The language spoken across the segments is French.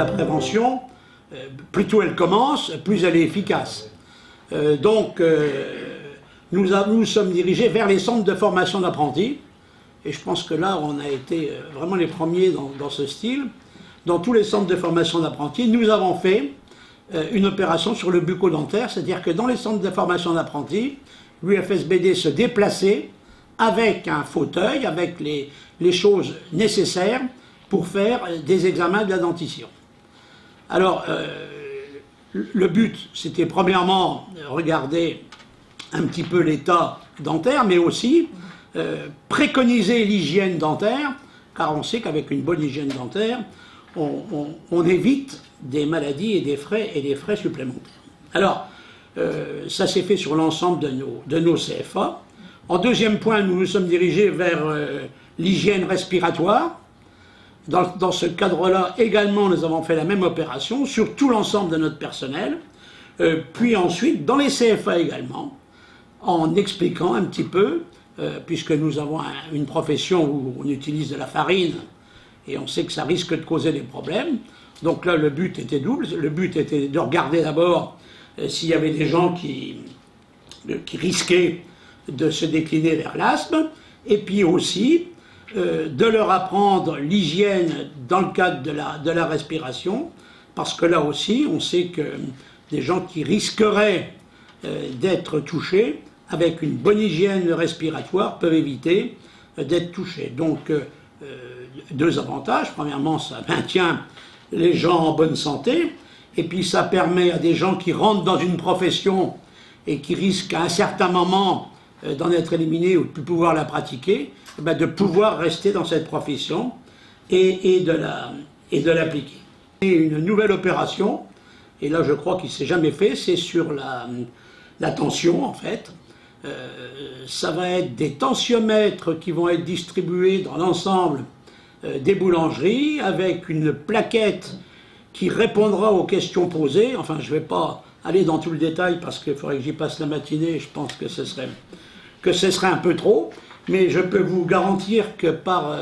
prévention, plus tôt elle commence, plus elle est efficace. Nous nous sommes dirigés vers les centres de formation d'apprentis, et je pense que là, on a été vraiment les premiers dans ce style. Dans tous les centres de formation d'apprentis, nous avons fait une opération sur le bucco-dentaire, c'est-à-dire que dans les centres de formation d'apprentis, l'UFSBD se déplaçait avec un fauteuil, avec les choses nécessaires pour faire des examens de la dentition. Alors, le but, c'était premièrement regarder un petit peu l'état dentaire, mais aussi préconiser l'hygiène dentaire, car on sait qu'avec une bonne hygiène dentaire, on évite des maladies et des frais supplémentaires. Alors, ça s'est fait sur l'ensemble de nos CFA. En deuxième point, nous nous sommes dirigés vers l'hygiène respiratoire. Dans ce cadre-là, également, nous avons fait la même opération sur tout l'ensemble de notre personnel. Puis ensuite, dans les CFA également, en expliquant un petit peu, puisque nous avons une profession où on utilise de la farine, et on sait que ça risque de causer des problèmes. Donc là, le but était double. Le but était de regarder d'abord s'il y avait des gens qui risquaient de se décliner vers l'asthme, et puis aussi de leur apprendre l'hygiène dans le cadre de la respiration, parce que là aussi, on sait que des gens qui risqueraient d'être touchés, avec une bonne hygiène respiratoire, peuvent éviter d'être touchés. Donc, deux avantages. Premièrement, ça maintient les gens en bonne santé, et puis ça permet à des gens qui rentrent dans une profession et qui risquent à un certain moment d'en être éliminés ou de ne plus pouvoir la pratiquer, de pouvoir rester dans cette profession et de l'appliquer. Une nouvelle opération, et là je crois qu'il ne s'est jamais fait, c'est sur la tension en fait. Ça va être des tensiomètres qui vont être distribués dans l'ensemble des boulangeries avec une plaquette qui répondra aux questions posées. Enfin, je ne vais pas aller dans tout le détail parce qu'il faudrait que j'y passe la matinée, je pense que ce serait un peu trop, mais je peux vous garantir que par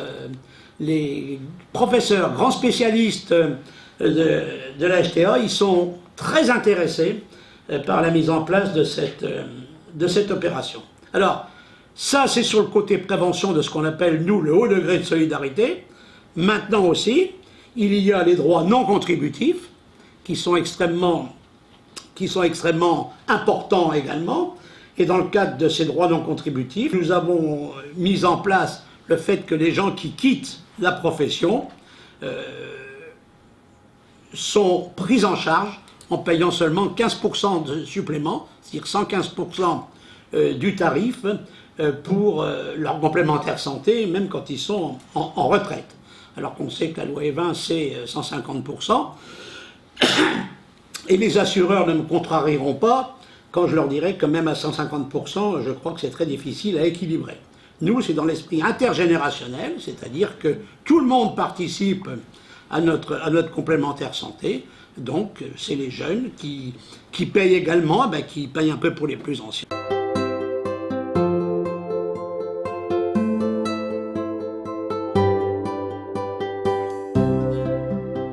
les professeurs, grands spécialistes de la HTA, ils sont très intéressés par la mise en place de cette opération. Alors, ça c'est sur le côté prévention de ce qu'on appelle, nous, le haut degré de solidarité. Maintenant aussi, il y a les droits non contributifs, qui sont extrêmement importants également. Et dans le cadre de ces droits non contributifs, nous avons mis en place le fait que les gens qui quittent la profession sont pris en charge en payant seulement 15% de supplément, c'est-à-dire 115% du tarif pour leur complémentaire santé, même quand ils sont en retraite. Alors qu'on sait que la loi E20, c'est 150%. Et les assureurs ne me contrarieront pas quand je leur dirai que même à 150%, je crois que c'est très difficile à équilibrer. Nous, c'est dans l'esprit intergénérationnel, c'est-à-dire que tout le monde participe à notre complémentaire santé. Donc, c'est les jeunes qui payent également, qui payent un peu pour les plus anciens.